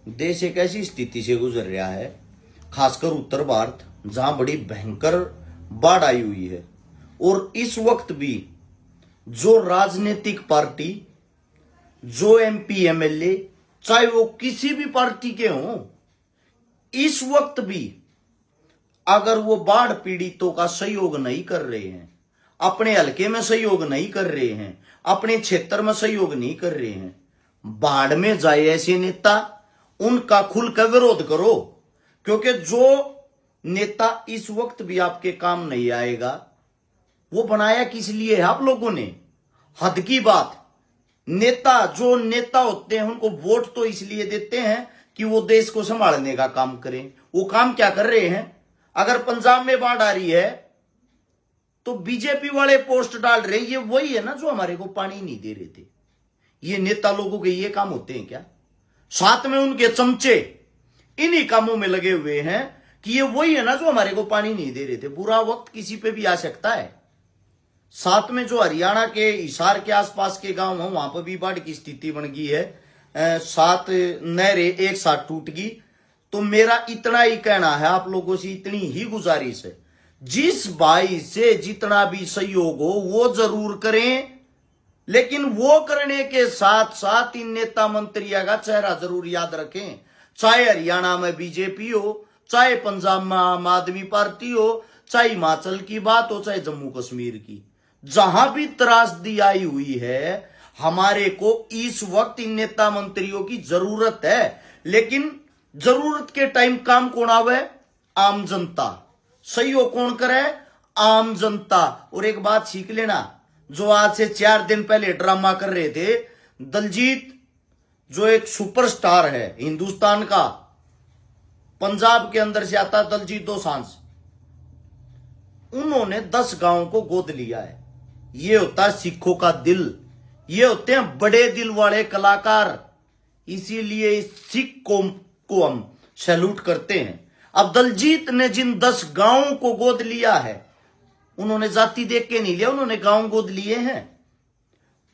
देश एक ऐसी स्थिति से गुजर रहा है, खासकर उत्तर भारत, जहां बड़ी भयंकर बाढ़ आई हुई है। और इस वक्त भी जो राजनीतिक पार्टी, जो एमपी एमएलए, चाहे वो किसी भी पार्टी के हों, इस वक्त भी अगर वो बाढ़ पीड़ितों का सहयोग नहीं कर रहे हैं, अपने हलके में सहयोग नहीं कर रहे हैं, अपने क्षेत्र में सहयोग नहीं कर रहे हैं, बाढ़ में जाए ऐसे नेता, उनका खुलकर विरोध करो। क्योंकि जो नेता इस वक्त भी आपके काम नहीं आएगा, वो बनाया किस लिए है आप लोगों ने? हद की बात। नेता, जो नेता होते हैं, उनको वोट तो इसलिए देते हैं कि वो देश को संभालने का काम करें। वो काम क्या कर रहे हैं? अगर पंजाब में बाढ़ आ रही है तो बीजेपी वाले पोस्ट डाल रहे, ये वही है ना जो हमारे को पानी नहीं दे रहे थे। ये नेता लोगों के ये काम होते हैं क्या? साथ में उनके चमचे इन्हीं कामों में लगे हुए हैं कि ये वही है ना जो हमारे को पानी नहीं दे रहे थे। बुरा वक्त किसी पे भी आ सकता है। साथ में जो हरियाणा के हिसार के आसपास के गांव हैं, वहां पर भी बाढ़ की स्थिति बन गई है। 7 नहरें एक साथ टूट गई। तो मेरा इतना ही कहना है, आप लोगों से इतनी ही गुजारिश है, जिस भाई से जितना भी सहयोग हो वो जरूर करें, लेकिन वो करने के साथ साथ इन नेता मंत्रियों का चेहरा जरूर याद रखें। चाहे हरियाणा में बीजेपी हो, चाहे पंजाब में आम आदमी पार्टी हो, चाहे हिमाचल की बात हो, चाहे जम्मू कश्मीर की, जहां भी त्रासदी आई हुई है, हमारे को इस वक्त इन नेता मंत्रियों की जरूरत है। लेकिन जरूरत के टाइम काम कौन आवे? आम जनता। सहयोग कौन करे? आम जनता। और एक बात सीख लेना, जो आज से 4 दिन पहले ड्रामा कर रहे थे, दलजीत जो एक सुपरस्टार है हिंदुस्तान का, पंजाब के अंदर से आता दलजीत दोसांझ, उन्होंने 10 गांवों को गोद लिया है। ये होता है सिखों का दिल, ये होते हैं बड़े दिल वाले कलाकार। इसीलिए इस सिख कौम को हम सैल्यूट करते हैं। अब दलजीत ने जिन 10 गांवों को गोद लिया है, उन्होंने जाति देख के नहीं लिया, उन्होंने गांव गोद लिए हैं।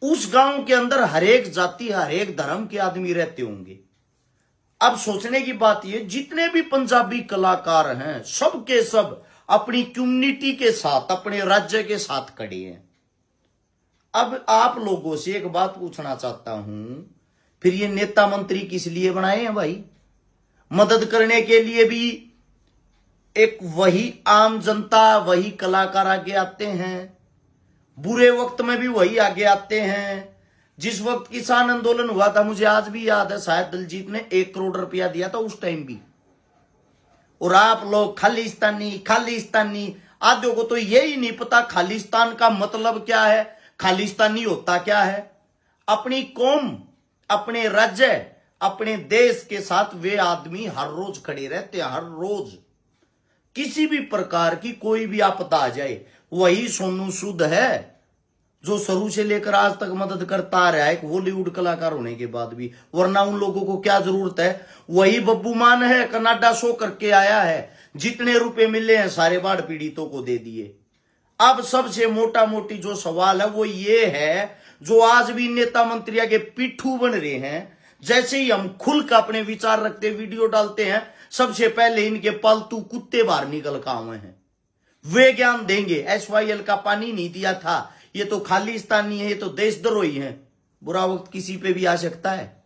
उस गांव के अंदर हर एक जाति, हर एक धर्म के आदमी रहते होंगे। अब सोचने की बात यह, जितने भी पंजाबी कलाकार हैं, सब के सब अपनी कम्युनिटी के साथ, अपने राज्य के साथ खड़े हैं। अब आप लोगों से एक बात पूछना चाहता हूं, फिर ये नेता मंत्री किस लिए बनाए हैं भाई? मदद करने के लिए भी एक वही आम जनता, वही कलाकार आगे आते हैं, बुरे वक्त में भी वही आगे आते हैं। जिस वक्त किसान आंदोलन हुआ था, मुझे आज भी याद है, शायद दलजीत ने 1 करोड़ रुपया दिया था उस टाइम भी। और आप लोग खालिस्तानी खालिस्तानी, आदियों को तो यही नहीं पता खालिस्तान का मतलब क्या है, खालिस्तानी होता क्या है। अपनी कौम, अपने राज्य, अपने देश के साथ वे आदमी हर रोज खड़े रहते हैं। हर रोज किसी भी प्रकार की कोई भी आपदा आ जाए, वही सोनू सूद है जो शुरू से लेकर आज तक मदद करता आ रहा है, एक बॉलीवुड कलाकार होने के बाद भी। वरना उन लोगों को क्या जरूरत है? वही बब्बू मान है, कनाडा शो करके आया है, जितने रुपए मिले हैं सारे बाढ़ पीड़ितों को दे दिए। अब सबसे मोटा मोटी जो सवाल है वो ये है, जो आज भी नेता मंत्रियों के पिट्ठू बन रहे हैं, जैसे ही हम खुल कर अपने विचार रखते वीडियो डालते हैं, सबसे पहले इनके पालतू कुत्ते बाहर निकल कर आए हैं। वे ज्ञान देंगे SYL का पानी नहीं दिया था, ये तो खालिस्तानी है, ये तो देशद्रोही है। बुरा वक्त किसी पे भी आ सकता है।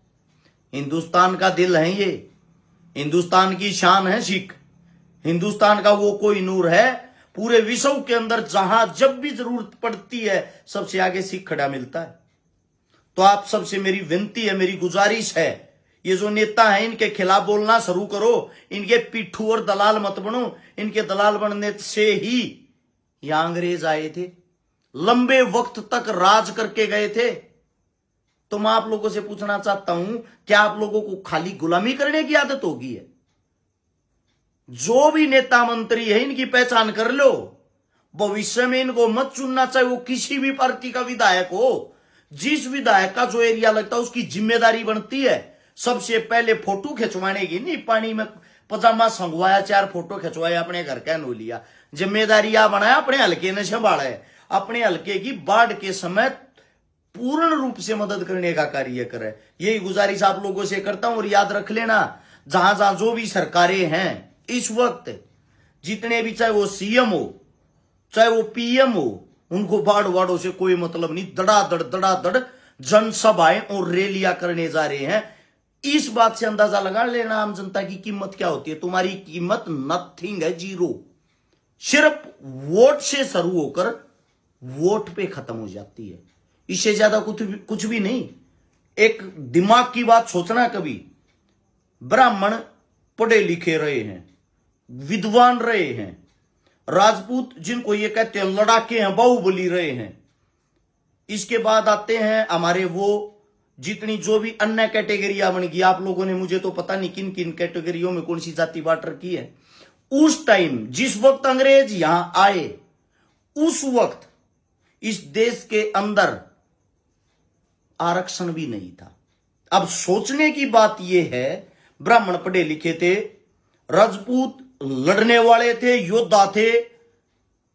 हिंदुस्तान का दिल है ये, हिंदुस्तान की शान है सिख, हिंदुस्तान का वो कोई नूर है। पूरे विश्व के अंदर जहां जब भी जरूरत पड़ती है, सबसे आगे सिख खड़ा मिलता है। तो आप सबसे मेरी विनती है, मेरी गुजारिश है, ये जो नेता हैं इनके खिलाफ बोलना शुरू करो। इनके पिट्ठू और दलाल मत बनो। इनके दलाल बनने से ही यहां अंग्रेज आए थे, लंबे वक्त तक राज करके गए थे। तो मैं आप लोगों से पूछना चाहता हूं, क्या आप लोगों को खाली गुलामी करने की आदत होगी है? जो भी नेता मंत्री है, इनकी पहचान कर लो। भविष्य में इनको मत चुनना, चाहे वो किसी भी पार्टी का विधायक हो। जिस विधायक का जो एरिया लगता है, उसकी जिम्मेदारी बनती है सबसे पहले फोटो खिंचवाने की। नहीं पानी में पजामा संगवाया, 4 फोटो खिंचवाया, अपने घर का नो लिया। जिम्मेदारी बनाया, अपने हल्के ने संभाला है। अपने हल्के की बाढ़ के समय पूर्ण रूप से मदद करने का कार्य करे। यही गुजारिश आप लोगों से करता हूं। और याद रख लेना, जहां जहां जो भी सरकारें हैं इस वक्त, जितने भी, चाहे वो सीएम हो चाहे वो पीएम हो, उनको बाढ़ वाड़ों से कोई मतलब नहीं। दड़ादड़ जनसभाएं और रैलियां करने जा रहे हैं। इस बात से अंदाजा लगा लेना आम जनता की कीमत क्या होती है। तुम्हारी कीमत नथिंग है, जीरो। सिर्फ वोट से शुरू होकर वोट पे खत्म हो जाती है, इससे ज्यादा कुछ भी नहीं। एक दिमाग की बात सोचना कभी, ब्राह्मण पढ़े लिखे रहे हैं, विद्वान रहे हैं, राजपूत जिनको ये कहते हैं लड़ाके हैं, बाहुबली रहे हैं। इसके बाद आते हैं हमारे वो जितनी जो भी अन्य कैटेगरियां बन गई। आप लोगों ने, मुझे तो पता नहीं किन किन कैटेगरियों में कौन सी जाति बांट रखी है। उस टाइम जिस वक्त अंग्रेज यहां आए, उस वक्त इस देश के अंदर आरक्षण भी नहीं था। अब सोचने की बात यह है, ब्राह्मण पढ़े लिखे थे, राजपूत लड़ने वाले थे, योद्धा थे,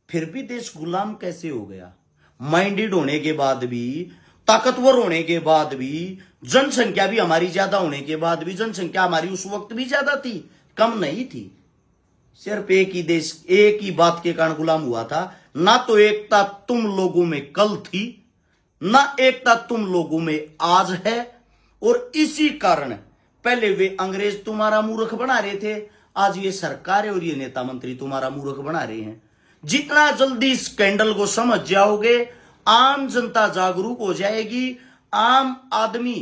फिर भी देश गुलाम कैसे हो गया? माइंडेड होने के बाद भी, ताकतवर होने के बाद भी, जनसंख्या भी हमारी ज्यादा होने के बाद भी, जनसंख्या हमारी उस वक्त भी ज्यादा थी, कम नहीं थी। सिर्फ एक ही देश, एक ही बात के कारण गुलाम हुआ था। ना तो एकता तुम लोगों में कल थी, ना एकता तुम लोगों में आज है। और इसी कारण पहले वे अंग्रेज तुम्हारा मूर्ख बना रहे थे, आज ये सरकार और ये नेता मंत्री तुम्हारा मूर्ख बना रहे हैं। जितना जल्दी स्कैंडल को समझ जाओगे, आम जनता जागरूक हो जाएगी। आम आदमी,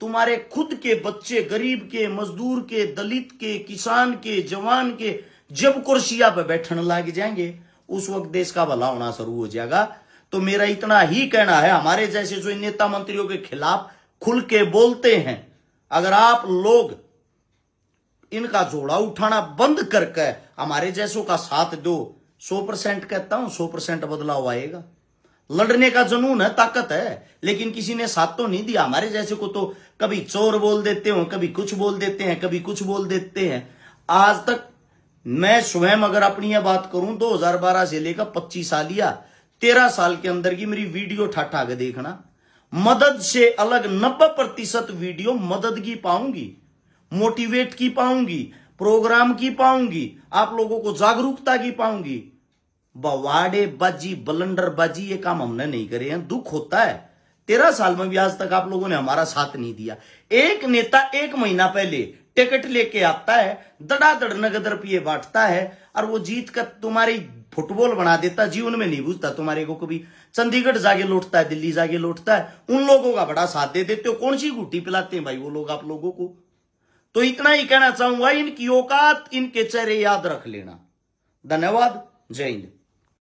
तुम्हारे खुद के बच्चे, गरीब के, मजदूर के, दलित के, किसान के, जवान के, जब कुर्सियां पर बैठने लग जाएंगे, उस वक्त देश का भला होना शुरू हो जाएगा। तो मेरा इतना ही कहना है, हमारे जैसे जो नेता मंत्रियों के खिलाफ खुल के बोलते हैं, अगर आप लोग इनका जोड़ा उठाना बंद करके हमारे जैसों का साथ दो, 100% कहता हूं 100% बदलाव आएगा। लड़ने का जुनून है, ताकत है, लेकिन किसी ने साथ तो नहीं दिया। हमारे जैसे को तो कभी चोर बोल देते हो, कभी कुछ बोल देते हैं, कभी कुछ बोल देते हैं। आज तक मैं स्वयं अगर अपनी यह बात करूं, 2012 से लेकर 25 साल या 13 साल के अंदर की मेरी वीडियो ठाठा के देखना, मदद से अलग 90% वीडियो मदद की पाऊंगी, मोटिवेट की पाऊंगी, प्रोग्राम की पाऊंगी, आप लोगों को जागरूकता की पाऊंगी। बवाड़े बाजी, बलंडर बाजी, ये काम हमने नहीं करे हैं। दुख होता है, 13 साल में भी आज तक आप लोगों ने हमारा साथ नहीं दिया। एक नेता 1 महीना पहले टिकट लेके आता है, दड़ादड़ नगद रुपये बांटता है, और वो जीत कर तुम्हारी फुटबॉल बना देता, जीवन में नहीं बुझता तुम्हारे को। कभी चंडीगढ़ जाके लौटता है, दिल्ली जाके लौटता है, उन लोगों का बड़ा साथ दे देते हो। कौन सी गुट्टी पिलाते हैं भाई वो लोग आप लोगों को? तो इतना ही कहना चाहूंगा, इनकी औकात, इनके चेहरे याद रख लेना। धन्यवाद, जय हिंद।